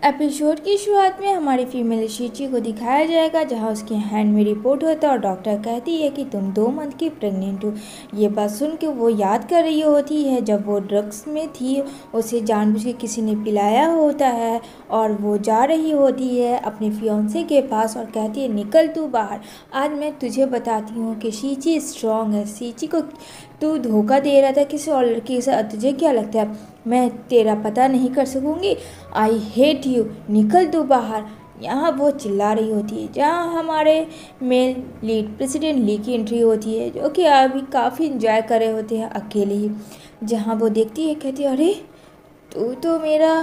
Episode की शुरुआत में हमारी फीमेल शीची को दिखाया जाएगा जहां उसके हैंड में रिपोर्ट होता है और डॉक्टर कहती है कि तुम 2 मंथ की प्रेग्नेंट हो। ये बात सुन के वो याद कर रही होती है जब वो ड्रग्स में थी, उसे जानबूझ के किसी ने पिलाया होता है और वो जा रही होती है अपने फियांसे के पास और कहती है निकल तू बाहर, आज मैं तुझे बताती हूँ कि शीची स्ट्रॉन्ग है। शीची को तू धोखा दे रहा था किसी और लड़की के साथ, तुझे क्या लगता है मैं तेरा पता नहीं कर सकूँगी? आई हेट यू, निकल तू बाहर। यहाँ वो चिल्ला रही होती है जहाँ हमारे मेल लीड प्रेसिडेंट ली की एंट्री होती है जो कि अभी काफ़ी इंजॉय कर रहे होते हैं अकेले ही। जहाँ वो देखती है कहती है अरे तू तो मेरा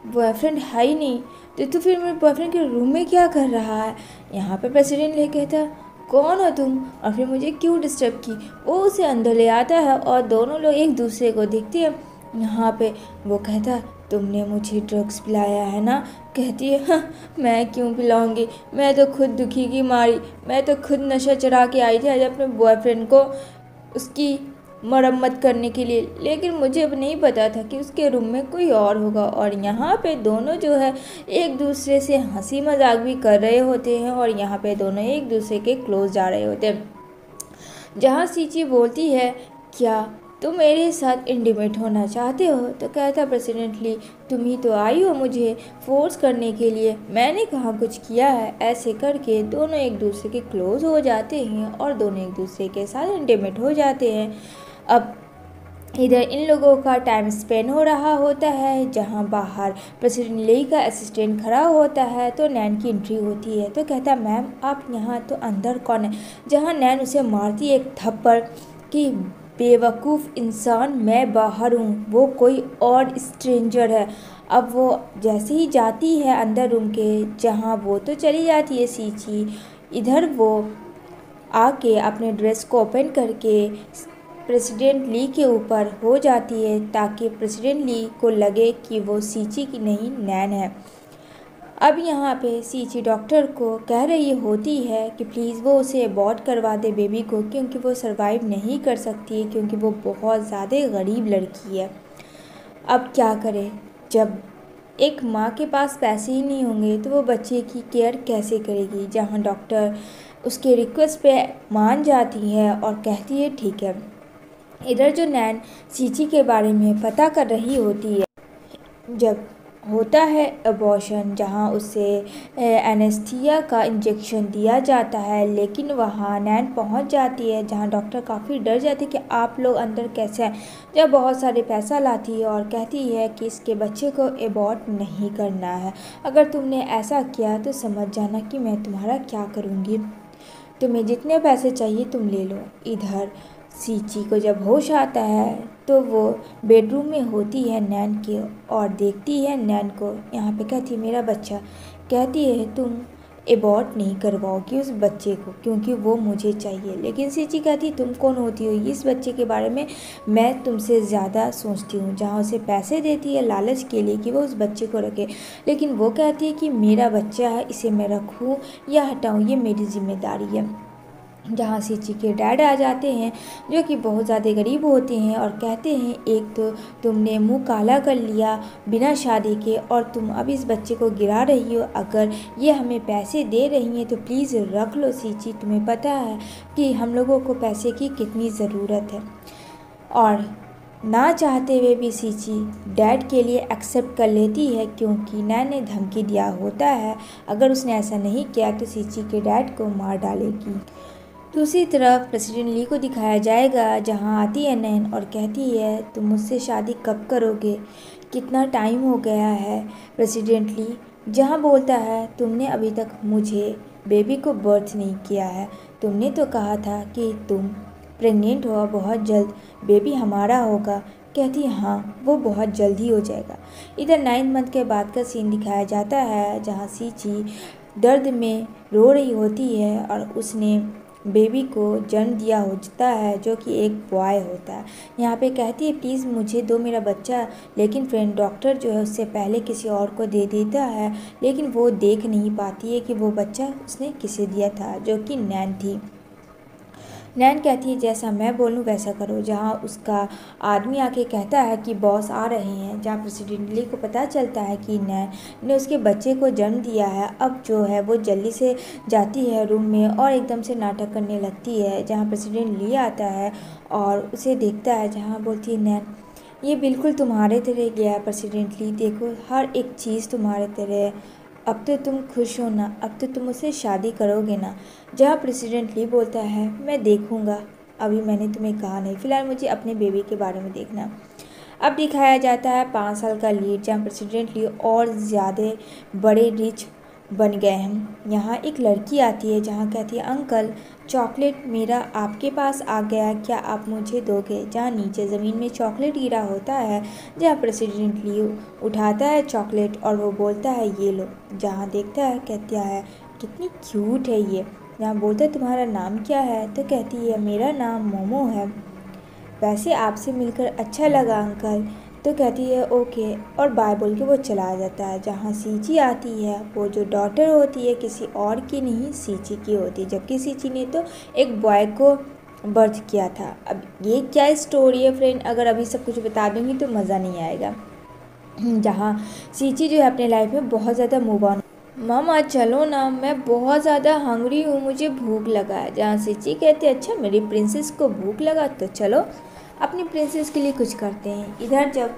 बॉयफ्रेंड है ही नहीं, तो फिर मेरे बॉयफ्रेंड के रूम में क्या कर रहा है? यहाँ पे प्रेसिडेंट ले कहता कौन हो तुम और फिर मुझे क्यों डिस्टर्ब की। वो उसे अंदर ले आता है और दोनों लोग एक दूसरे को देखते हैं। यहाँ पे वो कहता तुमने मुझे ड्रग्स पिलाया है ना? कहती है हाँ, मैं क्यों पिलाऊंगी, मैं तो खुद दुखी की मारी, मैं तो खुद नशा चढ़ा के आई थी आज अपने बॉयफ्रेंड को उसकी मरम्मत करने के लिए, लेकिन मुझे अब नहीं पता था कि उसके रूम में कोई और होगा। और यहाँ पे दोनों जो है एक दूसरे से हंसी मजाक भी कर रहे होते हैं और यहाँ पे दोनों एक दूसरे के क्लोज जा रहे होते हैं। जहाँ सीची बोलती है क्या तुम मेरे साथ इंटीमेट होना चाहते हो? तो कहता प्रेसिडेंटली तुम ही तो आई हो मुझे फोर्स करने के लिए, मैंने कहाँ कुछ किया है। ऐसे करके दोनों एक दूसरे के क्लोज हो जाते हैं और दोनों एक दूसरे के साथ इंटीमेट हो जाते हैं। अब इधर इन लोगों का टाइम स्पेंड हो रहा होता है जहां बाहर प्रेसिडेंट ली का असिस्टेंट खड़ा होता है तो नैन की एंट्री होती है। तो कहता मैम आप यहाँ, तो अंदर कौन है? जहां नैन उसे मारती है एक थप्पड़ कि बेवकूफ़ इंसान, मैं बाहर हूँ, वो कोई और स्ट्रेंजर है। अब वो जैसे ही जाती है अंदर रूम के जहाँ वो तो चली जाती है सीची, इधर वो आके अपने ड्रेस को ओपन करके प्रेसिडेंट ली के ऊपर हो जाती है ताकि प्रेसिडेंट ली को लगे कि वो सीची की नहीं नैन है। अब यहाँ पे सीची डॉक्टर को कह रही होती है कि प्लीज़ वो उसे अबॉर्ट करवा दे बेबी को, क्योंकि वो सरवाइव नहीं कर सकती है, क्योंकि वो बहुत ज़्यादा गरीब लड़की है। अब क्या करे, जब एक माँ के पास पैसे ही नहीं होंगे तो वो बच्चे की केयर कैसे करेगी? जहाँ डॉक्टर उसके रिक्वेस्ट पे मान जाती है और कहती है ठीक है। इधर जो नैन सीची के बारे में पता कर रही होती है, जब होता है अबॉर्शन जहां उसे एनेस्थीसिया का इंजेक्शन दिया जाता है, लेकिन वहां नैन पहुंच जाती है जहां डॉक्टर काफ़ी डर जाती है कि आप लोग अंदर कैसे हैं। जब बहुत सारे पैसा लाती है और कहती है कि इसके बच्चे को एबॉर्ट नहीं करना है, अगर तुमने ऐसा किया तो समझ जाना कि मैं तुम्हारा क्या करूँगी, तुम्हें जितने पैसे चाहिए तुम ले लो। इधर सीची को जब होश आता है तो वो बेडरूम में होती है नैन के और देखती है नैन को। यहाँ पे कहती है मेरा बच्चा। कहती है तुम एबॉर्ट नहीं करवाओगी उस बच्चे को क्योंकि वो मुझे चाहिए। लेकिन सीची कहती तुम कौन होती हो, इस बच्चे के बारे में मैं तुमसे ज़्यादा सोचती हूँ। जहाँ उसे पैसे देती है लालच के लिए कि वो उस बच्चे को रखे, लेकिन वो कहती है कि मेरा बच्चा है, इसे मैं रखूँ या हटाऊँ ये मेरी जिम्मेदारी है। जहाँ सीची के डैड आ जाते हैं जो कि बहुत ज़्यादा गरीब होते हैं और कहते हैं एक तो तुमने मुंह काला कर लिया बिना शादी के और तुम अब इस बच्चे को गिरा रही हो, अगर ये हमें पैसे दे रही हैं तो प्लीज़ रख लो सीची, तुम्हें पता है कि हम लोगों को पैसे की कितनी ज़रूरत है। और ना चाहते हुए भी सीची डैड के लिए एक्सेप्ट कर लेती है क्योंकि नैन ने धमकी दिया होता है अगर उसने ऐसा नहीं किया तो सीची के डैड को मार डालेगी। दूसरी तरफ प्रेसिडेंट ली को दिखाया जाएगा जहां आती है नैन और कहती है तुम मुझसे शादी कब करोगे, कितना टाइम हो गया है? प्रेसिडेंट ली जहां बोलता है तुमने अभी तक मुझे बेबी को बर्थ नहीं किया है, तुमने तो कहा था कि तुम प्रेग्नेंट हो, बहुत जल्द बेबी हमारा होगा। कहती है हाँ वो बहुत जल्द ही हो जाएगा। इधर 9 मंथ के बाद का सीन दिखाया जाता है जहाँ सीची दर्द में रो रही होती है और उसने बेबी को जन्म दिया होता है जो कि एक बॉय होता है। यहाँ पे कहती है प्लीज़ मुझे दो मेरा बच्चा, लेकिन फ्रेंड डॉक्टर जो है उससे पहले किसी और को दे देता है, लेकिन वो देख नहीं पाती है कि वो बच्चा उसने किसे दिया था जो कि नैन थी। नैन कहती है जैसा मैं बोलूँ वैसा करो, जहाँ उसका आदमी आके कहता है कि बॉस आ रहे हैं। जहाँ प्रेसिडेंट ली को पता चलता है कि नैन ने उसके बच्चे को जन्म दिया है। अब जो है वो जल्दी से जाती है रूम में और एकदम से नाटक करने लगती है। जहाँ प्रेसिडेंट ली आता है और उसे देखता है, जहाँ बोलती है नैन ये बिल्कुल तुम्हारे तरह गया है प्रेसिडेंट ली, देखो हर एक चीज़ तुम्हारे तरह है। अब तो तुम खुश हो ना, अब तो तुम उससे शादी करोगे ना। जहाँ प्रेसिडेंट ली बोलता है मैं देखूँगा, अभी मैंने तुम्हें कहा नहीं, फिलहाल मुझे अपने बेबी के बारे में देखना। अब दिखाया जाता है 5 साल का लीड, जहाँ प्रेसिडेंट ली और ज़्यादा बड़े रिच बन गए हैं। यहाँ एक लड़की आती है, जहाँ कहती है अंकल चॉकलेट मेरा आपके पास आ गया, क्या आप मुझे दोगे। जहाँ नीचे ज़मीन में चॉकलेट गिरा होता है, जहाँ प्रेसिडेंट ली उठाता है चॉकलेट और वो बोलता है ये लो। जहाँ देखता है कहता है कितनी क्यूट है ये। जहाँ बोलता है तुम्हारा नाम क्या है, तो कहती है मेरा नाम मोमो है, वैसे आपसे मिलकर अच्छा लगा अंकल। तो कहती है ओके और बाय बोल के वो चला जाता है। जहाँ सीची आती है, वो जो डॉटर होती है किसी और की नहीं सीची की होती है, जबकि सीची ने तो एक बॉय को बर्थ किया था। अब ये क्या स्टोरी है फ्रेंड, अगर अभी सब कुछ बता दूंगी तो मज़ा नहीं आएगा। जहाँ सीची जो है अपने लाइफ में बहुत ज़्यादा मूव ऑन, मामा चलो ना मैं बहुत ज़्यादा हंग्री हूँ, मुझे भूख लगा है। जहाँ सीची कहते हैं अच्छा मेरी प्रिंसेस को भूख लगा तो चलो अपनी प्रिंसेस के लिए कुछ करते हैं। इधर जब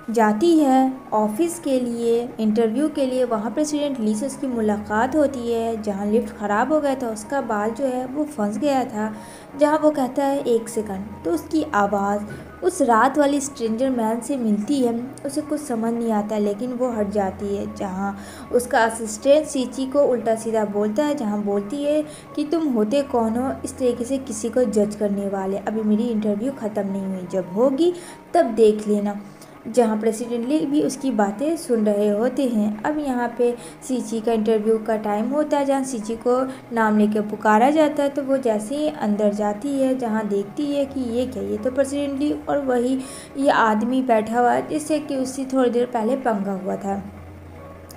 जाती है ऑफिस के लिए इंटरव्यू के लिए, वहाँ प्रेसिडेंट ली से उसकी मुलाकात होती है। जहाँ लिफ्ट ख़राब हो गया था, उसका बाल जो है वो फंस गया था। जहाँ वो कहता है 1 सेकंड, तो उसकी आवाज़ उस रात वाली स्ट्रेंजर मैन से मिलती है। उसे कुछ समझ नहीं आता लेकिन वो हट जाती है। जहाँ उसका असिस्टेंट सीची को उल्टा सीधा बोलता है, जहाँ बोलती है कि तुम होते कौन हो इस तरीके से किसी को जज करने वाले, अभी मेरी इंटरव्यू ख़त्म नहीं हुई, जब होगी तब देख लेना। जहाँ प्रेसिडेंट ली भी उसकी बातें सुन रहे होते हैं। अब यहाँ पे सीची का इंटरव्यू का टाइम होता है, जहाँ सीची को नाम लेकर पुकारा जाता है। तो वो जैसे ही अंदर जाती है, जहाँ देखती है कि ये क्या, ये तो प्रेसिडेंट ली और वही ये आदमी बैठा हुआ है जिससे कि उससे थोड़ी देर पहले पंगा हुआ था।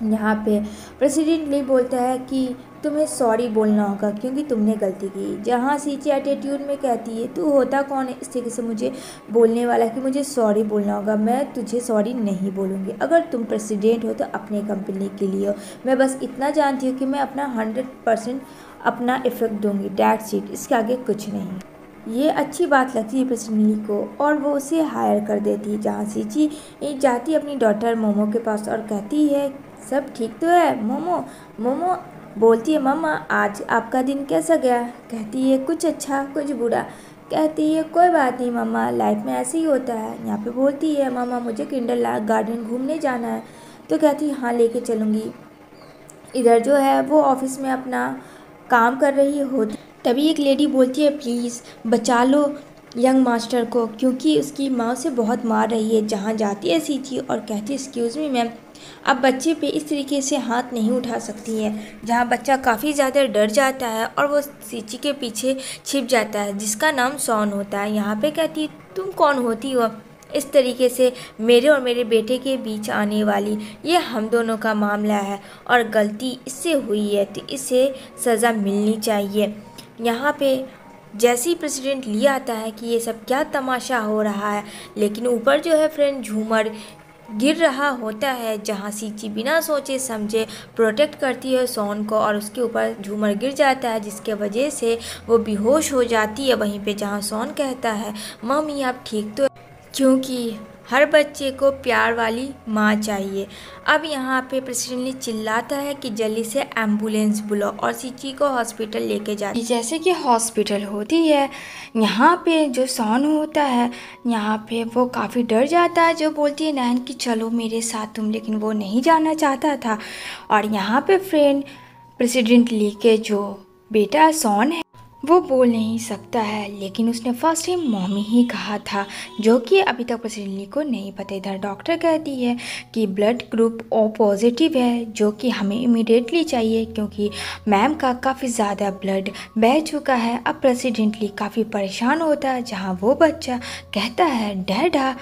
यहाँ पे प्रेसिडेंट ली बोलता है कि तुम्हें सॉरी बोलना होगा क्योंकि तुमने गलती की। जहाँ सीची एटीट्यूड में कहती है तू होता कौन है इस तरीके से मुझे बोलने वाला कि मुझे सॉरी बोलना होगा, मैं तुझे सॉरी नहीं बोलूँगी। अगर तुम प्रेसिडेंट हो तो अपने कंपनी के लिए हो, मैं बस इतना जानती हूँ कि मैं अपना 100% अपना इफेक्ट दूँगी, डैट्स इट, इसके आगे कुछ नहीं। ये अच्छी बात लगती है प्रेसिडेंट को और वो उसे हायर कर देती है। जहाँ सीची जाती है अपनी डॉटर मोमो के पास और कहती है सब ठीक तो है मोमो। मोमो बोलती है मम्मा आज आपका दिन कैसा गया। कहती है कुछ अच्छा कुछ बुरा। कहती है कोई बात नहीं मम्मा, लाइफ में ऐसे ही होता है। यहाँ पे बोलती है मामा मुझे किंडर गार्डन घूमने जाना है। तो कहती है हाँ लेके चलूँगी। इधर जो है वो ऑफिस में अपना काम कर रही होती, तभी एक लेडी बोलती है प्लीज़ बचा लो यंग मास्टर को क्योंकि उसकी माँ उसे बहुत मार रही है। जहाँ जाती है सीची और कहती है एक्सक्यूज़ मी मैम, अब बच्चे पे इस तरीके से हाथ नहीं उठा सकती है। जहाँ बच्चा काफ़ी ज़्यादा डर जाता है और वो सीची के पीछे छिप जाता है जिसका नाम सॉन होता है। यहाँ पे कहती है तुम कौन होती हो इस तरीके से मेरे और मेरे बेटे के बीच आने वाली, ये हम दोनों का मामला है और गलती इससे हुई है तो इसे सज़ा मिलनी चाहिए। यहाँ पे जैसे ही प्रेसिडेंट ली आता है कि ये सब क्या तमाशा हो रहा है, लेकिन ऊपर जो है फ्रेंड झूमर गिर रहा होता है। जहाँ सीची बिना सोचे समझे प्रोटेक्ट करती है सॉन को और उसके ऊपर झूमर गिर जाता है जिसके वजह से वो बेहोश हो जाती है वहीं पे। जहाँ सॉन कहता है मम्मी आप ठीक तो, क्योंकि हर बच्चे को प्यार वाली माँ चाहिए। अब यहाँ पे प्रेसिडेंट चिल्लाता है कि जल्दी से एम्बुलेंस बुलाओ और सीची को हॉस्पिटल लेके जाती है। जैसे कि हॉस्पिटल होती है, यहाँ पे जो सॉन होता है यहाँ पे वो काफ़ी डर जाता है। जो बोलती है नैन कि चलो मेरे साथ तुम, लेकिन वो नहीं जाना चाहता था। और यहाँ पे फ्रेंड प्रेसिडेंट ली के जो बेटा सॉन है वो बोल नहीं सकता है, लेकिन उसने फर्स्ट टाइम मॉमी ही कहा था जो कि अभी तक प्रेसिडेंट ली को नहीं पता। इधर डॉक्टर कहती है कि ब्लड ग्रुप ओ पॉजिटिव है जो कि हमें इमीडिएटली चाहिए क्योंकि मैम का काफ़ी ज़्यादा ब्लड बह चुका है। अब प्रेसिडेंट ली काफ़ी परेशान होता है। जहाँ वो बच्चा कहता है डैडा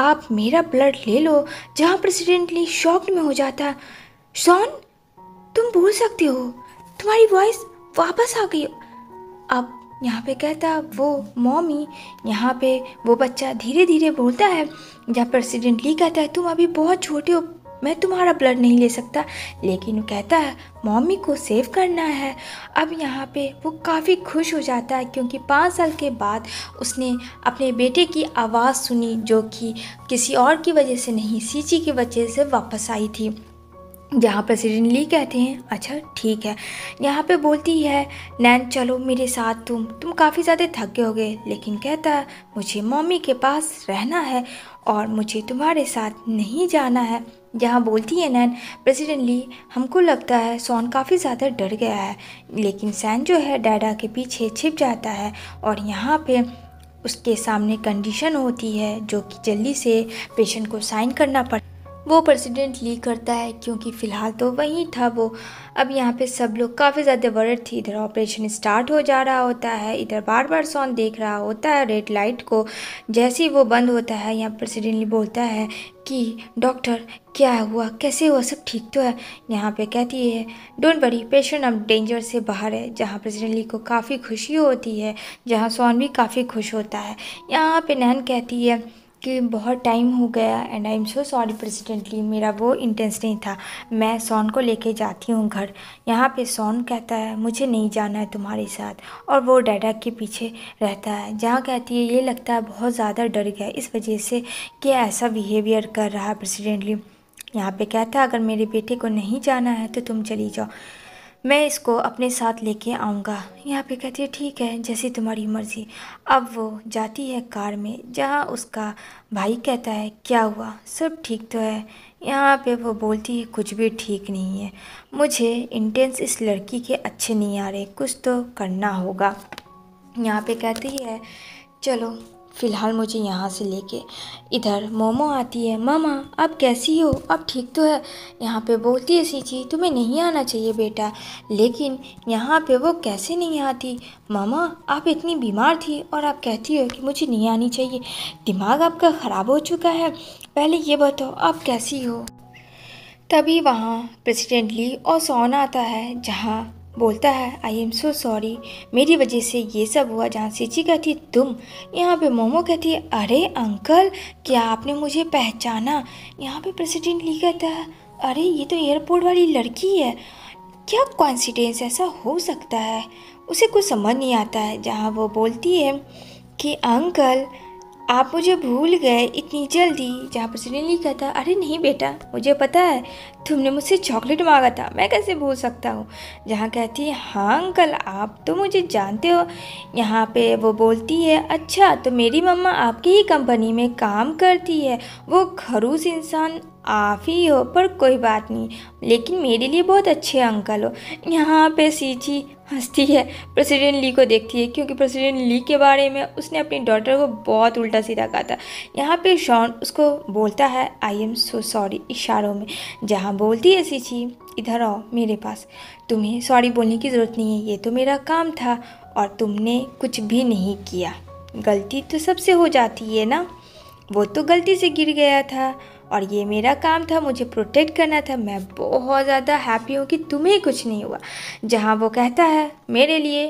आप मेरा ब्लड ले लो। जहाँ प्रेसिडेंट ली शॉक्ड में हो जाता है, सॉन तुम बोल सकते हो, तुम्हारी वॉइस वापस आ गई। अब यहाँ पे कहता वो मॉमी। यहाँ पे वो बच्चा धीरे धीरे बोलता है, जहाँ प्रेसिडेंट ली कहता है तुम अभी बहुत छोटे हो, मैं तुम्हारा ब्लड नहीं ले सकता, लेकिन वो कहता है मॉमी को सेव करना है। अब यहाँ पे वो काफ़ी खुश हो जाता है क्योंकि 5 साल के बाद उसने अपने बेटे की आवाज़ सुनी, जो कि किसी और की वजह से नहीं, सीची की वजह से वापस आई थी। जहाँ प्रेसिडेंट ली कहते हैं अच्छा ठीक है। यहाँ पे बोलती है नैन चलो मेरे साथ, तुम काफ़ी ज़्यादा थक गए होगे, लेकिन कहता है मुझे मम्मी के पास रहना है और मुझे तुम्हारे साथ नहीं जाना है। जहाँ बोलती है नैन प्रेसिडेंट ली हमको लगता है सॉन काफ़ी ज़्यादा डर गया है, लेकिन सैन जो है डैडा के पीछे छिप जाता है और यहाँ पे उसके सामने कंडीशन होती है जो कि जल्दी से पेशेंट को साइन करना पड़ता है। वो प्रेसिडेंट ली करता है क्योंकि फ़िलहाल तो वहीं था वो। अब यहाँ पे सब लोग काफ़ी ज़्यादा वर्ried थी। इधर ऑपरेशन स्टार्ट हो जा रहा होता है, इधर बार बार सॉन देख रहा होता है रेड लाइट को। जैसे ही वो बंद होता है यहाँ प्रेसिडेंट ली बोलता है कि डॉक्टर क्या हुआ, कैसे हुआ, सब ठीक तो है। यहाँ पे कहती है डोंट वरी पेशेंट अब डेंजर से बाहर है। जहाँ प्रेसिडेंट ली को काफ़ी खुशी होती है, जहाँ सॉन भी काफ़ी खुश होता है। यहाँ पे नैन कहती है कि बहुत टाइम हो गया and I am so sorry president Lee, मेरा वो इंटेंस नहीं था, मैं सॉन को लेके जाती हूँ घर। यहाँ पे सॉन कहता है मुझे नहीं जाना है तुम्हारे साथ, और वो डैडा के पीछे रहता है। जहाँ कहती है ये लगता है बहुत ज़्यादा डर गया इस वजह से कि ऐसा बिहेवियर कर रहा है प्रेसिडेंटली। यहाँ पे कहता है अगर मेरे बेटे को नहीं जाना है तो तुम चली जाओ, मैं इसको अपने साथ लेके आऊँगा। यहाँ पे कहती है ठीक है जैसी तुम्हारी मर्ज़ी। अब वो जाती है कार में, जहाँ उसका भाई कहता है क्या हुआ, सब ठीक तो है। यहाँ पे वो बोलती है कुछ भी ठीक नहीं है, मुझे इंटेंस इस लड़की के अच्छे नहीं आ रहे, कुछ तो करना होगा। यहाँ पे कहती है चलो फ़िलहाल मुझे यहाँ से लेके। इधर मोमो आती है, मामा आप कैसी हो, अब ठीक तो है। यहाँ पे बोलती है सीची तुम्हें नहीं आना चाहिए बेटा, लेकिन यहाँ पे वो कैसे नहीं आती, मामा आप इतनी बीमार थी और आप कहती हो कि मुझे नहीं आनी चाहिए, दिमाग आपका ख़राब हो चुका है, पहले ये बताओ आप कैसी हो। तभी वहाँ प्रेसिडेंट ली और सॉन आता है, जहाँ बोलता है आई एम सो सॉरी मेरी वजह से ये सब हुआ। जहाँ सीची कहती तुम, यहाँ पे मोमो कहती है अरे अंकल क्या आपने मुझे पहचाना। यहाँ पे प्रेसिडेंट ली कहता है अरे ये तो एयरपोर्ट वाली लड़की है, क्या कॉन्सिडेंस ऐसा हो सकता है, उसे कुछ समझ नहीं आता है। जहाँ वो बोलती है कि अंकल आप मुझे भूल गए इतनी जल्दी। जहाँ प्रेसिडेंट ली कहता है अरे नहीं बेटा मुझे पता है तुमने मुझसे चॉकलेट मांगा था, मैं कैसे भूल सकता हूँ। जहाँ कहती है हाँ अंकल आप तो मुझे जानते हो। यहाँ पे वो बोलती है अच्छा तो मेरी मम्मा आपकी ही कंपनी में काम करती है, वो खड़ूस इंसान आप ही हो, पर कोई बात नहीं, लेकिन मेरे लिए बहुत अच्छे अंकल हो। यहाँ पे सीची हंसती है, प्रेसिडेंट ली को देखती है क्योंकि प्रेसिडेंट ली के बारे में उसने अपनी डॉटर को बहुत उल्टा सीधा कहा था। यहाँ पे शॉन उसको बोलता है आई एम सो सॉरी इशारों में। जहाँ बोलती है सीची इधर आओ मेरे पास, तुम्हें सॉरी बोलने की ज़रूरत नहीं है, ये तो मेरा काम था और तुमने कुछ भी नहीं किया, गलती तो सबसे हो जाती है ना, वो तो गलती से गिर गया था और ये मेरा काम था, मुझे प्रोटेक्ट करना था। मैं बहुत ज़्यादा हैप्पी हूँ कि तुम्हें कुछ नहीं हुआ। जहाँ वो कहता है मेरे लिए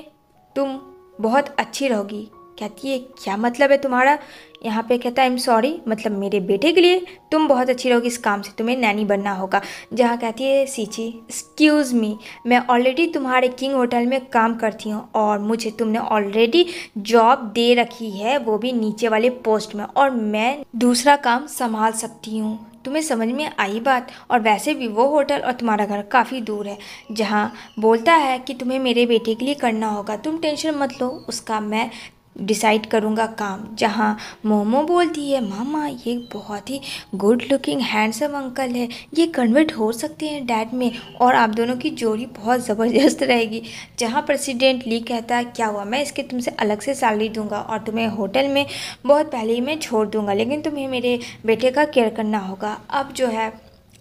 तुम बहुत अच्छी रहोगी। कहती है क्या मतलब है तुम्हारा। यहाँ पे कहता है आई एम सॉरी, मतलब मेरे बेटे के लिए तुम बहुत अच्छी रहोगी, इस काम से तुम्हें नैनी बनना होगा। जहाँ कहती है सीची एक्सक्यूज़ मी, मैं ऑलरेडी तुम्हारे किंग होटल में काम करती हूँ और मुझे तुमने ऑलरेडी जॉब दे रखी है, वो भी नीचे वाले पोस्ट में, और मैं दूसरा काम संभाल सकती हूँ। तुम्हें समझ में आई बात, और वैसे भी वो होटल और तुम्हारा घर काफ़ी दूर है। जहाँ बोलता है कि तुम्हें मेरे बेटे के लिए करना होगा, तुम टेंशन मत लो, उसका मैं डिसाइड करूँगा काम। जहाँ मोमो बोलती है मामा ये बहुत ही गुड लुकिंग हैंडसम अंकल है, ये कन्वर्ट हो सकते हैं डैड में और आप दोनों की जोड़ी बहुत ज़बरदस्त रहेगी। जहाँ प्रेसिडेंट ली कहता है क्या हुआ, मैं इसके तुमसे अलग से सैलरी दूंगा और तुम्हें होटल में बहुत पहले ही मैं छोड़ दूंगा, लेकिन तुम्हें मेरे बेटे का केयर करना होगा। अब जो है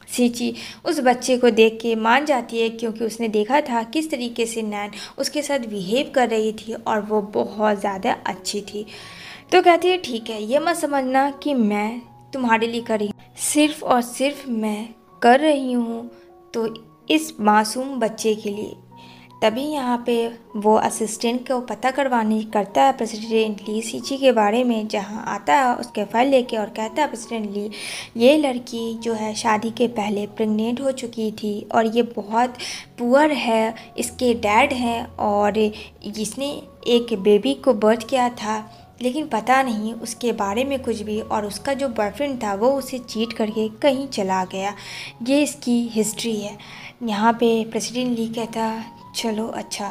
सीची उस बच्चे को देख के मान जाती है क्योंकि उसने देखा था किस तरीके से नैन उसके साथ बिहेव कर रही थी और वो बहुत ज़्यादा अच्छी थी। तो कहती है ठीक है, ये मत समझना कि मैं तुम्हारे लिए कर रही हूँ, सिर्फ़ और सिर्फ मैं कर रही हूँ तो इस मासूम बच्चे के लिए। तभी यहाँ पे वो असिस्टेंट को पता करता है प्रेसिडेंट ली सीची के बारे में, जहाँ आता है उसके फाइल लेके और कहता है प्रेसिडेंट ली ये लड़की जो है शादी के पहले प्रेग्नेंट हो चुकी थी और ये बहुत पुअर है, इसके डैड हैं और इसने एक बेबी को बर्थ किया था, लेकिन पता नहीं उसके बारे में कुछ भी, और उसका जो बॉयफ्रेंड था वो उसे चीट करके कहीं चला गया। ये इसकी हिस्ट्री है। यहाँ पे प्रेसिडेंट ली कहता चलो अच्छा,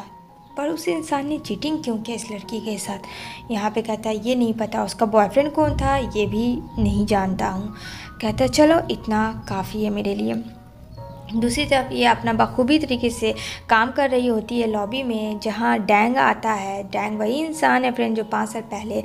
पर उस इंसान ने चीटिंग क्यों किया इस लड़की के साथ। यहाँ पे कहता है ये नहीं पता उसका बॉयफ्रेंड कौन था, ये भी नहीं जानता हूँ। कहता चलो इतना काफ़ी है मेरे लिए। दूसरी तरफ ये अपना बखूबी तरीके से काम कर रही होती है लॉबी में, जहाँ डैंग आता है। डैंग वही इंसान है फ्रेंड जो 5 साल पहले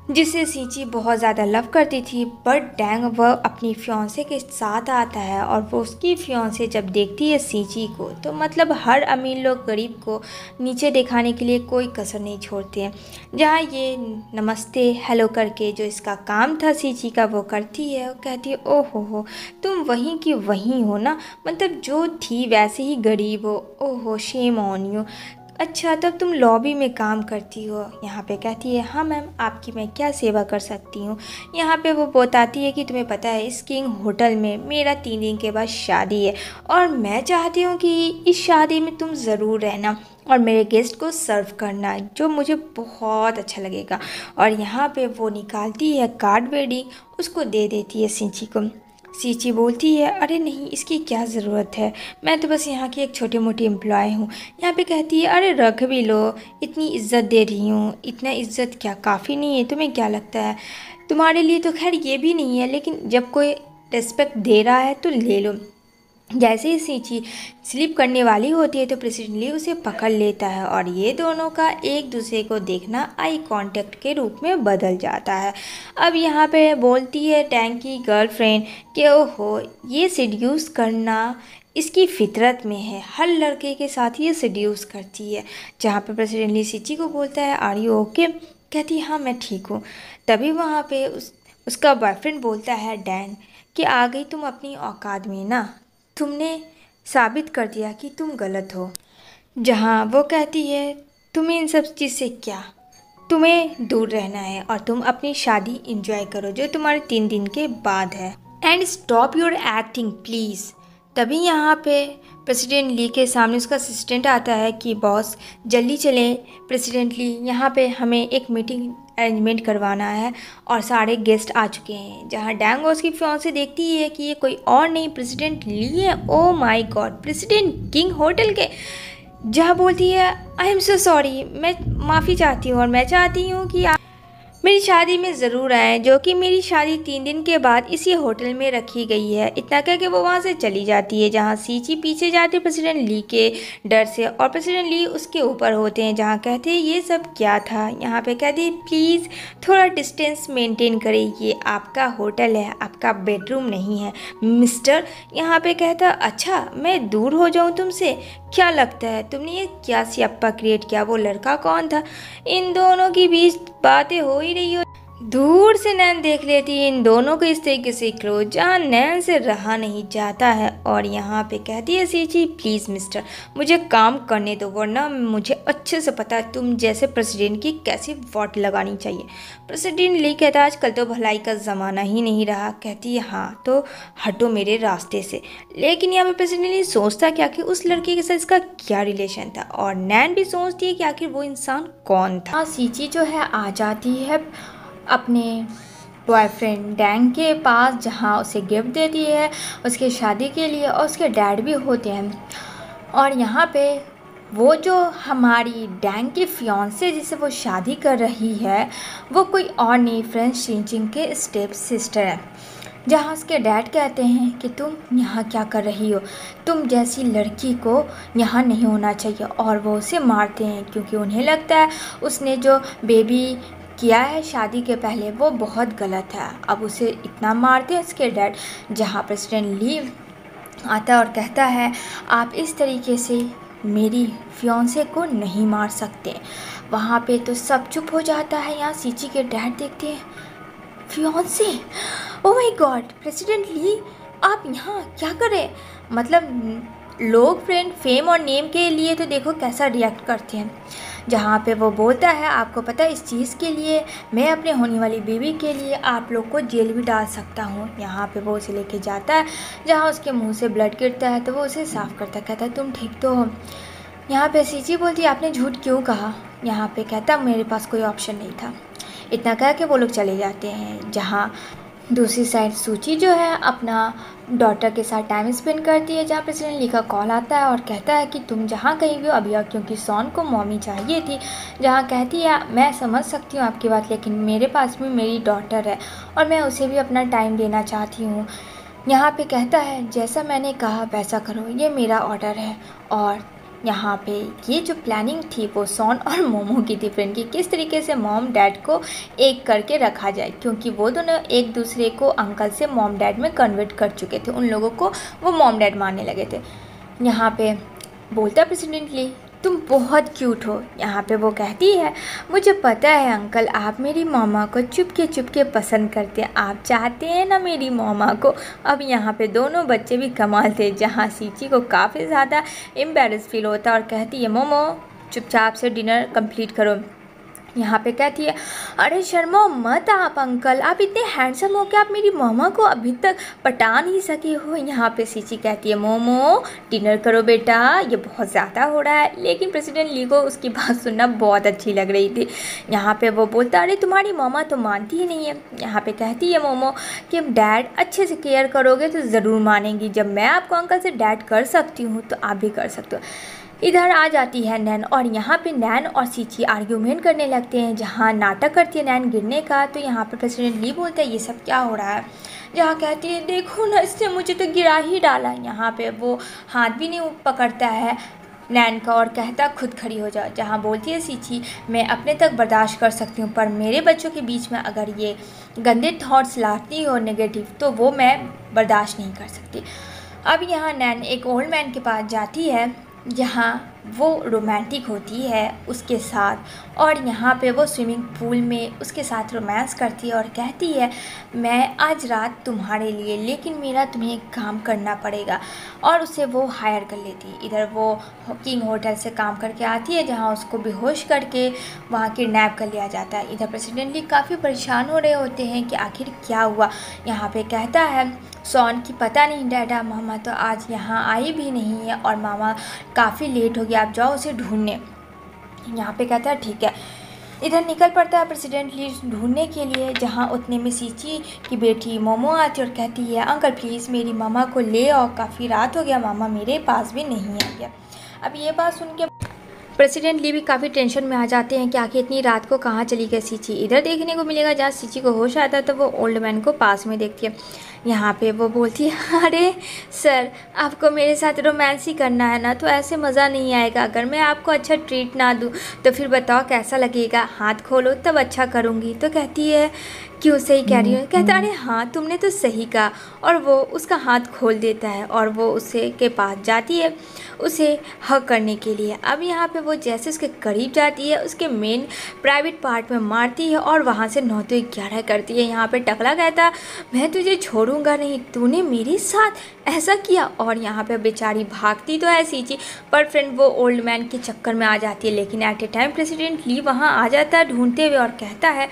जिसे सीची बहुत ज़्यादा लव करती थी, बट डैंग वह अपनी फियांसे के साथ आता है और वो उसकी फियांसे जब देखती है सीची को तो मतलब हर अमीर लोग गरीब को नीचे दिखाने के लिए कोई कसर नहीं छोड़ते हैं। जहाँ ये नमस्ते हेलो करके जो इसका काम था सीची का वो करती है, वो कहती है ओहो हो तुम वहीं की वहीं हो ना, मतलब जो थी वैसे ही गरीब हो, ओहो शेम ऑन यू, अच्छा तब तुम लॉबी में काम करती हो। यहाँ पे कहती है हाँ मैम आपकी मैं क्या सेवा कर सकती हूँ। यहाँ पे वो बताती है कि तुम्हें पता है इस किंग होटल में मेरा 3 दिन के बाद शादी है और मैं चाहती हूँ कि इस शादी में तुम ज़रूर रहना और मेरे गेस्ट को सर्व करना, जो मुझे बहुत अच्छा लगेगा। और यहाँ पे वो निकालती है कार्ड वेडिंग, उसको दे देती है सीची को। सीची बोलती है अरे नहीं इसकी क्या ज़रूरत है, मैं तो बस यहाँ की एक छोटी मोटी एम्प्लॉय हूँ। यहाँ पे कहती है अरे रख भी लो, इतनी इज्जत दे रही हूँ, इतना इज्जत क्या काफ़ी नहीं है, तुम्हें क्या लगता है, तुम्हारे लिए तो खैर ये भी नहीं है, लेकिन जब कोई रिस्पेक्ट दे रहा है तो ले लो। जैसे ही सीची स्लिप करने वाली होती है तो प्रेसिडेंट ली उसे पकड़ लेता है और ये दोनों का एक दूसरे को देखना आई कांटेक्ट के रूप में बदल जाता है। अब यहाँ पे बोलती है टैंक की गर्लफ्रेंड कि ओहो ये सिड्यूस करना इसकी फितरत में है, हर लड़के के साथ ये सिड्यूस करती है। जहाँ पे प्रेसिडेंट ली सीची को बोलता है आर यू ओके, कहती है हाँ मैं ठीक हूँ। तभी वहाँ पे उसका बॉयफ्रेंड बोलता है डैन कि आ गई तुम अपनी औकात में ना, तुमने साबित कर दिया कि तुम गलत हो। जहाँ वो कहती है तुम्हें इन सब चीज़ से क्या, तुम्हें दूर रहना है और तुम अपनी शादी एंजॉय करो जो तुम्हारे 3 दिन के बाद है, and stop your acting please. तभी यहाँ पे प्रेसिडेंट ली के सामने उसका असिस्टेंट आता है कि बॉस जल्दी चलें, प्रेसिडेंट ली यहाँ पे हमें एक मीटिंग अरेंजमेंट करवाना है और सारे गेस्ट आ चुके हैं। जहाँ डैंग उसकी फियांसे देखती है कि ये कोई और नहीं प्रेसिडेंट ली है, oh my God president king hotel के। जहाँ बोलती है आई एम सो सॉरी, मैं माफ़ी चाहती हूँ और मैं चाहती हूँ कि आप मेरी शादी में ज़रूर आए, जो कि मेरी शादी 3 दिन के बाद इसी होटल में रखी गई है। इतना कह के वो वहाँ से चली जाती है। जहाँ सीची पीछे जाती है प्रेसिडेंट ली के डर से और प्रेसिडेंट ली उसके ऊपर होते हैं। जहाँ कहते हैं ये सब क्या था। यहाँ पे कहते हैं प्लीज़ थोड़ा डिस्टेंस मेंटेन करें, ये आपका होटल है, आपका बेडरूम नहीं है मिस्टर। यहाँ पे कहता अच्छा मैं दूर हो जाऊँ तुमसे, क्या लगता है तुमने ये क्या सियाप्पा क्रिएट किया, वो लड़का कौन था, इन दोनों के बीच बातें हो ही रही हो। दूर से नैन देख लेती है इन दोनों को इस तरीके से क्लोज, जहाँ नैन से रहा नहीं जाता है। और यहाँ पे कहती है सीची प्लीज़ मिस्टर मुझे काम करने दो, वरना मुझे अच्छे से पता है तुम जैसे प्रेसिडेंट की कैसी वोट लगानी चाहिए। प्रेसिडेंट ली कहता है आजकल तो भलाई का ज़माना ही नहीं रहा। कहती है हाँ तो हटो मेरे रास्ते से। लेकिन यहाँ पे प्रेसिडेंट ली सोचता क्या कि उस लड़के के साथ इसका क्या रिलेशन था, और नैन भी सोचती है कि आखिर वो इंसान कौन था। सीची जो है आ जाती है अपने बॉयफ्रेंड डैंग के पास, जहाँ उसे गिफ्ट देती है उसके शादी के लिए, और उसके डैड भी होते हैं। और यहाँ पे वो जो हमारी डैंग की फियांसे जिसे वो शादी कर रही है वो कोई और नहीं फ्रेंच सिंचिंग के स्टेप सिस्टर है। जहाँ उसके डैड कहते हैं कि तुम यहाँ क्या कर रही हो, तुम जैसी लड़की को यहाँ नहीं होना चाहिए, और वो उसे मारते हैं क्योंकि उन्हें लगता है उसने जो बेबी किया है शादी के पहले वो बहुत गलत है। अब उसे इतना मारते हैं उसके डैड। जहाँ प्रेसिडेंट ली आता है और कहता है आप इस तरीके से मेरी फियांसे को नहीं मार सकते। वहाँ पे तो सब चुप हो जाता है। यहाँ सीची के डैड देखते हैं fiance, oh my God president Lee आप यहाँ क्या करें, मतलब लोग फ्रेंड फेम और नेम के लिए तो देखो कैसा रिएक्ट करते हैं। जहाँ पे वो बोलता है आपको पता है इस चीज़ के लिए मैं अपने होने वाली बेबी के लिए आप लोग को जेल भी डाल सकता हूँ। यहाँ पे वो उसे लेके जाता है जहाँ उसके मुंह से ब्लड गिरता है तो वो उसे साफ़ करता है, कहता है तुम ठीक तो हो। यहाँ पे सीची बोलती है आपने झूठ क्यों कहा। यहाँ पे कहता मेरे पास कोई ऑप्शन नहीं था। इतना कह के वो लोग चले जाते हैं। जहाँ दूसरी साइड सूची जो है अपना डॉटर के साथ टाइम स्पेंड करती है, जहाँ प्रेसिडेंट ली का कॉल आता है और कहता है कि तुम जहाँ कहीं भी हो अभी आओ, क्योंकि सॉन को मॉमी चाहिए थी। जहाँ कहती है मैं समझ सकती हूँ आपकी बात, लेकिन मेरे पास भी मेरी डॉटर है और मैं उसे भी अपना टाइम देना चाहती हूँ। यहाँ पे कहता है जैसा मैंने कहा वैसा करो, ये मेरा ऑर्डर है। और यहाँ पे ये जो प्लानिंग थी वो सॉन और मोमो की थी फ्रेंड की, किस तरीके से मॉम डैड को एक करके रखा जाए, क्योंकि वो दोनों एक दूसरे को अंकल से मॉम डैड में कन्वर्ट कर चुके थे, उन लोगों को वो मॉम डैड मानने लगे थे। यहाँ पे बोलता प्रेसिडेंट ली तुम बहुत क्यूट हो। यहाँ पे वो कहती है मुझे पता है अंकल आप मेरी मामा को चुपके पसंद करते हैं, आप चाहते हैं ना मेरी मामा को। अब यहाँ पे दोनों बच्चे भी कमाल थे, जहाँ सीची को काफ़ी ज़्यादा एम्बैरेस फील होता है और कहती है मोमो चुपचाप से डिनर कंप्लीट करो। यहाँ पे कहती है अरे शर्मा मत आप अंकल, आप इतने हैंडसम हो कि आप मेरी मामा को अभी तक पटा नहीं सके हो। यहाँ पे सीची कहती है मोमो डिनर करो बेटा, ये बहुत ज़्यादा हो रहा है। लेकिन प्रेसिडेंट ली को उसकी बात सुनना बहुत अच्छी लग रही थी। यहाँ पे वो बोलता अरे तुम्हारी मामा तो मानती ही नहीं है। यहाँ पे कहती है मोमो कि डैड अच्छे से केयर करोगे तो ज़रूर मानेंगी, जब मैं आपको अंकल से डैड कर सकती हूँ तो आप भी कर सकते हो। इधर आ जाती है नैन और यहाँ पे नैन और सीची आर्ग्यूमेंट करने लगते हैं, जहाँ नाटक करती है नैन गिरने का। तो यहाँ पे प्रेसिडेंट ली बोलता है ये सब क्या हो रहा है। जहाँ कहती है देखो ना इसने मुझे तो गिरा ही डाला। यहाँ पे वो हाथ भी नहीं पकड़ता है नैन का और कहता खुद खड़ी हो जाओ। जहाँ बोलती है सीची मैं अपने तक बर्दाश्त कर सकती हूँ, पर मेरे बच्चों के बीच में अगर ये गंदे थॉट्स लाती हो नेगेटिव तो वो मैं बर्दाश्त नहीं कर सकती। अब यहाँ नैन एक ओल्ड मैन के पास जाती है जहाँ वो रोमांटिक होती है उसके साथ, और यहाँ पे वो स्विमिंग पूल में उसके साथ रोमांस करती है और कहती है मैं आज रात तुम्हारे लिए, लेकिन मेरा तुम्हें एक काम करना पड़ेगा, और उसे वो हायर कर लेती है। इधर वो किंग होटल से काम करके आती है जहाँ उसको बेहोश करके वहाँ किडनैप कर लिया जाता है। इधर प्रेसिडेंट ली काफ़ी परेशान हो रहे होते हैं कि आखिर क्या हुआ। यहाँ पे कहता है सॉन की पता नहीं डैडा मामा तो आज यहाँ आई भी नहीं है और मामा काफ़ी लेट हो गया, आप जाओ उसे ढूंढने। यहाँ पे कहता है ठीक है। इधर निकल पड़ता है प्रेसिडेंट ली ढूंढने के लिए, जहाँ उतने में सीची की बेटी मोमो आती और कहती है अंकल प्लीज़ मेरी मामा को ले आओ, काफ़ी रात हो गया, मामा मेरे पास भी नहीं आ गया। अब ये बात सुन के प्रेसिडेंट ली भी काफ़ी टेंशन में आ जाते हैं कि आखिर इतनी रात को कहाँ चली गई सीची। इधर देखने को मिलेगा जहाँ सीची को होश आता है तो वो ओल्ड मैन को पास में देखती है। यहाँ पे वो बोलती है अरे सर आपको मेरे साथ रोमांस ही करना है ना, तो ऐसे मज़ा नहीं आएगा। अगर मैं आपको अच्छा ट्रीट ना दूँ तो फिर बताओ कैसा लगेगा, हाथ खोलो तब अच्छा करूँगी। तो कहती है क्यों सही कह रही हो। कहता अरे हाँ तुमने तो सही कहा, और वो उसका हाथ खोल देता है और वो उसे के पास जाती है उसे हग करने के लिए। अब यहाँ पे वो जैसे उसके करीब जाती है उसके मेन प्राइवेट पार्ट में मारती है और वहाँ से 9 तो 11 करती है। यहाँ पे टकला कहता मैं तुझे छोड़ूंगा नहीं, तूने मेरे साथ ऐसा किया। और यहाँ पे बेचारी भागती तो है सीची, पर फ्रेंड वो ओल्ड मैन के चक्कर में आ जाती है। लेकिन एट ए टाइम प्रेसिडेंट ली वहाँ आ जाता है ढूंढते हुए और कहता है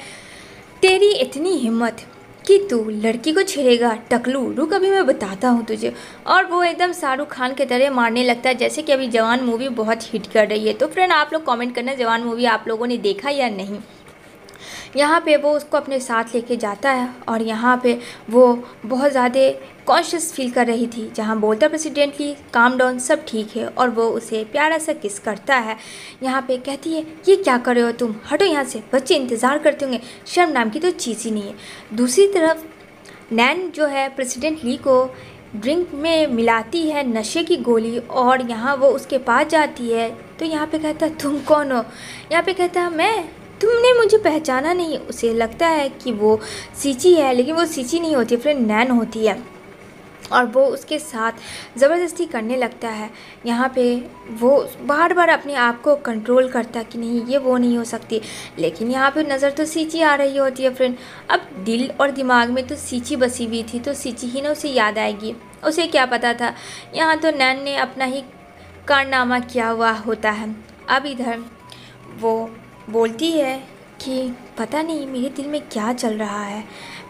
तेरी इतनी हिम्मत कि तू लड़की को छेड़ेगा, टकलू रुक अभी मैं बताता हूँ तुझे। और वो एकदम शाहरुख खान के तरह मारने लगता है, जैसे कि अभी जवान मूवी बहुत हिट कर रही है। तो फ्रेंड आप लोग कमेंट करना जवान मूवी आप लोगों ने देखा या नहीं। यहाँ पे वो उसको अपने साथ लेके जाता है और यहाँ पे वो बहुत ज़्यादा कॉन्शियस फील कर रही थी, जहाँ बोलता प्रेसिडेंटली काम डाउन सब ठीक है, और वो उसे प्यारा सा किस करता है। यहाँ पे कहती है ये क्या कर रहे हो तुम, हटो यहाँ से, बच्चे इंतज़ार करते होंगे, शर्म नाम की तो चीज़ ही नहीं है। दूसरी तरफ नैन जो है प्रेसिडेंट ली को ड्रिंक में मिलाती है नशे की गोली, और यहाँ वो उसके पास जाती है। तो यहाँ पे कहता तुम कौन हो। यहाँ पे कहता मैं, तुमने मुझे पहचाना नहीं। उसे लगता है कि वो सीची है, लेकिन वो सीची नहीं होती फ्रेंड, नैन होती है। और वो उसके साथ ज़बरदस्ती करने लगता है। यहाँ पे वो बार बार अपने आप को कंट्रोल करता है कि नहीं ये वो नहीं हो सकती, लेकिन यहाँ पे नज़र तो सींची आ रही होती है फ्रेंड। अब दिल और दिमाग में तो सींची बसी हुई थी, तो सींची ही ना उसे याद आएगी। उसे क्या पता था, यहाँ तो नैन ने अपना ही कारनामा किया हुआ होता है। अब इधर वो बोलती है कि पता नहीं मेरे दिल में क्या चल रहा है,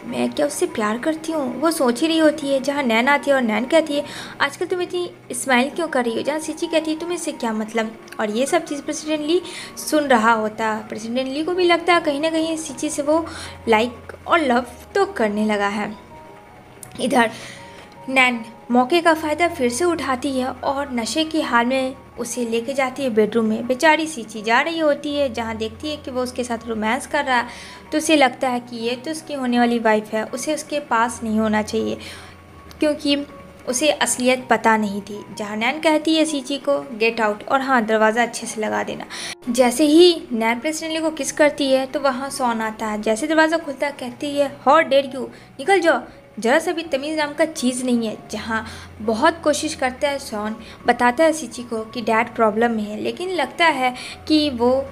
मैं क्या उससे प्यार करती हूँ। वो सोच ही रही होती है, जहाँ नैन आती है और नैन कहती है आजकल तुम इतनी स्माइल क्यों कर रही हो, जहाँ सीची कहती है तुम्हें इससे क्या मतलब। और ये सब चीज़ प्रेसिडेंट ली सुन रहा होता है। प्रेसिडेंट ली को भी लगता है कहीं ना कहीं सीची से वो लाइक और लव तो करने लगा है। इधर नैन मौके का फ़ायदा फिर से उठाती है और नशे की हाल में उसे लेके जाती है बेडरूम में। बेचारी सीची जा रही होती है, जहाँ देखती है कि वो उसके साथ रोमांस कर रहा है, तो उसे लगता है कि ये तो उसकी होने वाली वाइफ है, उसे उसके पास नहीं होना चाहिए, क्योंकि उसे असलियत पता नहीं थी। जहाँ नैन कहती है सीची को गेट आउट, और हाँ दरवाज़ा अच्छे से लगा देना। जैसे ही नैन प्रेसिडेंटली को किस करती है तो वहाँ सॉन आता है। जैसे दरवाज़ा खुलता है कहती है हाउ डेयर यू, निकल जाओ, ज़रा सा भी तमीज़ नाम का चीज़ नहीं है। जहाँ बहुत कोशिश करता है सॉन, बताता है सीची को कि डैड प्रॉब्लम में है, लेकिन लगता है कि वो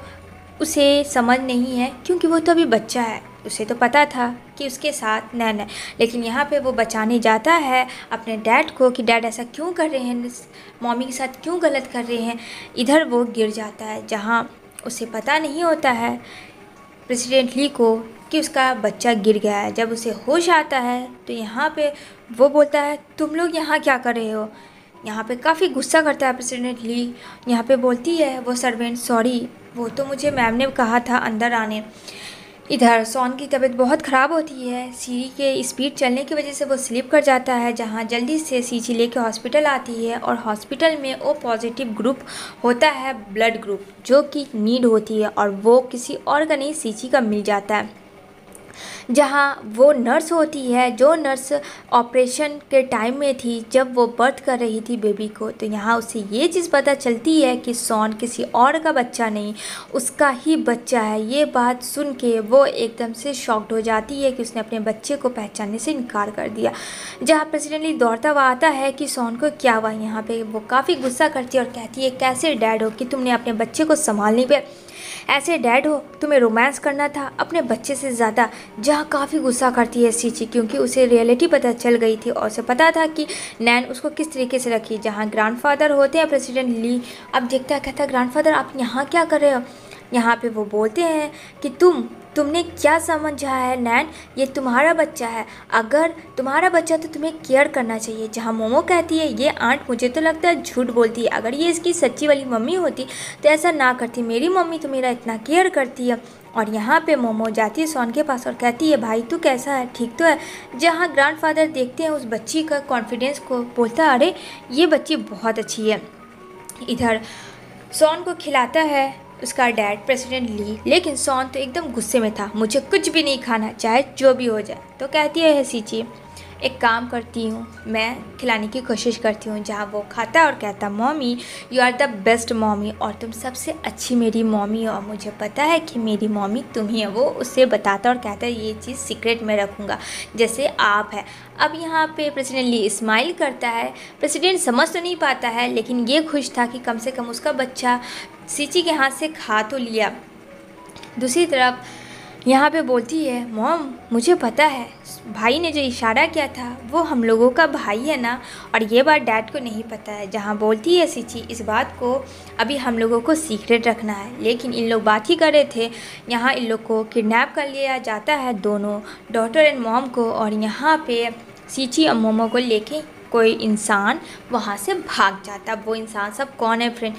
उसे समझ नहीं है, क्योंकि वो तो अभी बच्चा है। उसे तो पता था कि उसके साथ नैन है, लेकिन यहाँ पे वो बचाने जाता है अपने डैड को कि डैड ऐसा क्यों कर रहे हैं, मम्मी के साथ क्यों गलत कर रहे हैं। इधर वो गिर जाता है, जहाँ उसे पता नहीं होता है प्रेसिडेंट ली को कि उसका बच्चा गिर गया है। जब उसे होश आता है तो यहाँ पे वो बोलता है तुम लोग यहाँ क्या कर रहे हो। यहाँ पे काफ़ी गुस्सा करता है प्रेसिडेंट ली। यहाँ पे बोलती है वो सर्वेंट सॉरी, वो तो मुझे मैम ने कहा था अंदर आने। इधर सॉन की तबीयत बहुत ख़राब होती है, सीढ़ी के स्पीड चलने की वजह से वो स्लिप कर जाता है। जहाँ जल्दी से सीची लेके हॉस्पिटल आती है, और हॉस्पिटल में ओ पॉजिटिव ग्रुप होता है, ब्लड ग्रुप जो कि नीड होती है, और वो किसी और का नहीं सीची का मिल जाता है। जहाँ वो नर्स होती है, जो नर्स ऑपरेशन के टाइम में थी जब वो बर्थ कर रही थी बेबी को, तो यहाँ उसे ये चीज़ पता चलती है कि सॉन किसी और का बच्चा नहीं, उसका ही बच्चा है। ये बात सुन के वो एकदम से शॉक्ड हो जाती है कि उसने अपने बच्चे को पहचानने से इनकार कर दिया। जहाँ प्रेसिडेंटली दौड़ता हुआ आता है कि सॉन को क्या हुआ। यहाँ पे वो काफ़ी गुस्सा करती है और कहती है कैसे डैड हो कि तुमने अपने बच्चे को संभाल नहीं पाया, ऐसे डैड हो तुम्हें रोमांस करना था अपने बच्चे से ज़्यादा। जहाँ काफ़ी गुस्सा करती है सीची, क्योंकि उसे रियलिटी पता चल गई थी और उसे पता था कि नैन उसको किस तरीके से रखी। जहाँ ग्रैंडफादर होते हैं प्रेसिडेंट ली, अब देखता है कहता है ग्रैंडफादर आप यहाँ क्या कर रहे हो। यहाँ पे वो बोलते हैं कि तुमने क्या समझा है नैन, ये तुम्हारा बच्चा है, अगर तुम्हारा बच्चा तो तुम्हें केयर करना चाहिए। जहाँ मोमो कहती है ये आंट मुझे तो लगता है झूठ बोलती है, अगर ये इसकी सच्ची वाली मम्मी होती तो ऐसा ना करती, मेरी मम्मी तो मेरा इतना केयर करती है। और यहाँ पे मोमो जाती है सॉन के पास और कहती है भाई तू कैसा है, ठीक तो है। जहाँ ग्रैंडफादर देखते हैं उस बच्ची का कॉन्फिडेंस को, बोलता है अरे ये बच्ची बहुत अच्छी है। इधर सॉन को खिलाता है उसका डैड प्रेसिडेंट ली, लेकिन सॉन तो एकदम गुस्से में था, मुझे कुछ भी नहीं खाना चाहे जो भी हो जाए। तो कहती है सीची एक काम करती हूँ, मैं खिलाने की कोशिश करती हूँ। जहाँ वो खाता है और कहता mommy you are the best mommy, और तुम सबसे अच्छी मेरी मॉमी हो, और मुझे पता है कि मेरी मॉमी तुम ही है। वो उससे बताता और कहता है ये चीज़ सीक्रेट में रखूँगा जैसे आप है। अब यहाँ पे प्रेसिडेंट ली स्माइल करता है। प्रेसिडेंट समझ तो नहीं पाता है, लेकिन ये खुश था कि कम से कम उसका बच्चा सीची के हाथ से खा तो लिया। दूसरी तरफ यहाँ पे बोलती है मॉम मुझे पता है भाई ने जो इशारा किया था वो हम लोगों का भाई है ना, और ये बात डैड को नहीं पता है। जहाँ बोलती है सीची इस बात को अभी हम लोगों को सीक्रेट रखना है, लेकिन इन लोग बात ही कर रहे थे। यहाँ इन लोग को किडनैप कर लिया जाता है, दोनों डॉटर एंड मॉम को, और यहाँ पे सीची और मोमो को लेके कोई इंसान वहाँ से भाग जाता। वो इंसान सब कौन है फ्रेंड।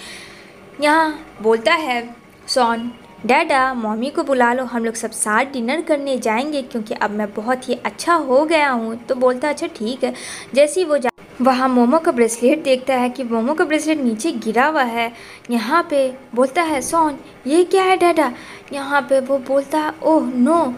यहाँ बोलता है सॉन डैडा मम्मी को बुला लो, हम लोग सब साथ डिनर करने जाएंगे क्योंकि अब मैं बहुत ही अच्छा हो गया हूँ। तो बोलता अच्छा ठीक है। जैसे ही वो वहाँ मोमो का ब्रेसलेट देखता है कि मोमो का ब्रेसलेट नीचे गिरा हुआ है। यहाँ पे बोलता है सॉन ये क्या है डैडा। यहाँ पे वो बोलता है ओह नो,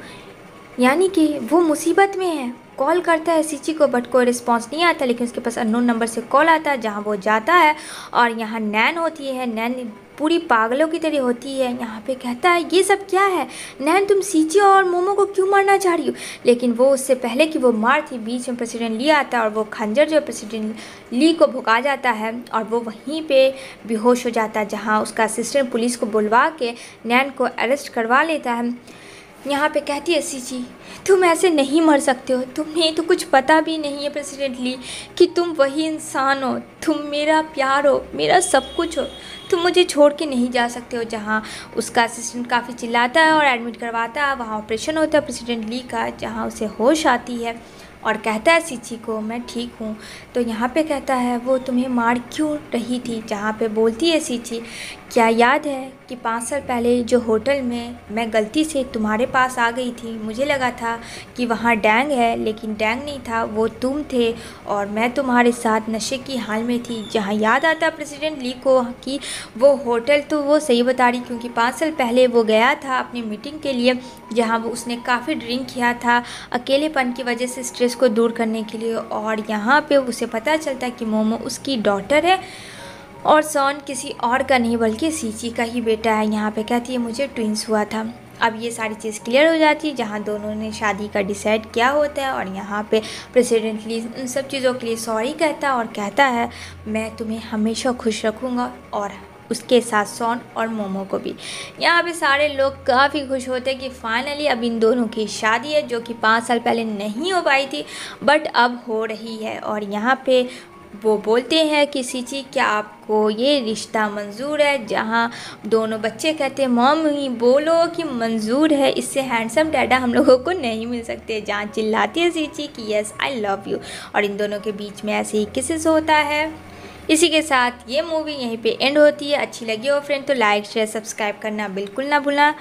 यानी कि वो मुसीबत में है। कॉल करता है सीची को बट कोई रिस्पांस नहीं आता, लेकिन उसके पास अननोन नंबर से कॉल आता है। जहाँ वो जाता है और यहाँ नैन होती है। नैन पूरी पागलों की तरह होती है। यहाँ पे कहता है ये सब क्या है नैन, तुम सीची और मोमो को क्यों मारना चाह रही हो? लेकिन वो उससे पहले कि वो मारती बीच में प्रेसिडेंट ली आता है और वो खंजर जो प्रेसिडेंट ली को भुका जाता है और वो वहीं पे बेहोश हो जाता है, जहाँ उसका असिस्टेंट पुलिस को बुलवा के नैन को अरेस्ट करवा लेता है। यहाँ पे कहती है सीची तुम ऐसे नहीं मर सकते हो, तुम्हें तो कुछ पता भी नहीं है प्रेसिडेंट ली कि तुम वही इंसान हो, तुम मेरा प्यार हो, मेरा सब कुछ हो, तुम मुझे छोड़ के नहीं जा सकते हो। जहाँ उसका असिस्टेंट काफ़ी चिल्लाता है और एडमिट करवाता है। वहाँ ऑपरेशन होता है प्रेसिडेंट ली का, जहाँ उसे होश आती है और कहता है सीची को मैं ठीक हूँ। तो यहाँ पे कहता है वो तुम्हें मार क्यों रही थी? जहाँ पे बोलती है सीची क्या याद है कि 5 साल पहले जो होटल में मैं गलती से तुम्हारे पास आ गई थी, मुझे लगा था कि वहाँ डैंग है, लेकिन डैंग नहीं था, वो तुम थे और मैं तुम्हारे साथ नशे की हाल में थी। जहाँ याद आता प्रेसिडेंट ली को कि वो होटल तो वो सही बता रही, क्योंकि 5 साल पहले वो गया था अपनी मीटिंग के लिए, जहाँ वो उसने काफ़ी ड्रिंक किया था अकेलेपन की वजह से, स्ट्रेस को दूर करने के लिए। और यहाँ पे उसे पता चलता है कि मोमो उसकी डॉटर है और सॉन किसी और का नहीं बल्कि सीची का ही बेटा है। यहाँ पे कहती है मुझे ट्विंस हुआ था। अब ये सारी चीज़ क्लियर हो जाती है, जहाँ दोनों ने शादी का डिसाइड किया होता है। और यहाँ पे प्रेसिडेंट ली उन सब चीज़ों के लिए सॉरी कहता है और कहता है मैं तुम्हें हमेशा खुश रखूँगा, और उसके साथ सॉन और मोमो को भी। यहाँ पे सारे लोग काफ़ी खुश होते हैं कि फाइनली अब इन दोनों की शादी है, जो कि 5 साल पहले नहीं हो पाई थी बट अब हो रही है। और यहाँ पे वो बोलते हैं कि सीची क्या आपको ये रिश्ता मंजूर है? जहाँ दोनों बच्चे कहते हैं मम्मी बोलो कि मंजूर है, इससे हैंडसम डैडा हम लोगों को नहीं मिल सकते। जहाँ चिल्लाती है सीची कि यस आई लव यू, और इन दोनों के बीच में ऐसे ही किसेस होता है। इसी के साथ ये मूवी यहीं पे एंड होती है। अच्छी लगी हो फ्रेंड तो लाइक शेयर सब्सक्राइब करना बिल्कुल ना भूलना।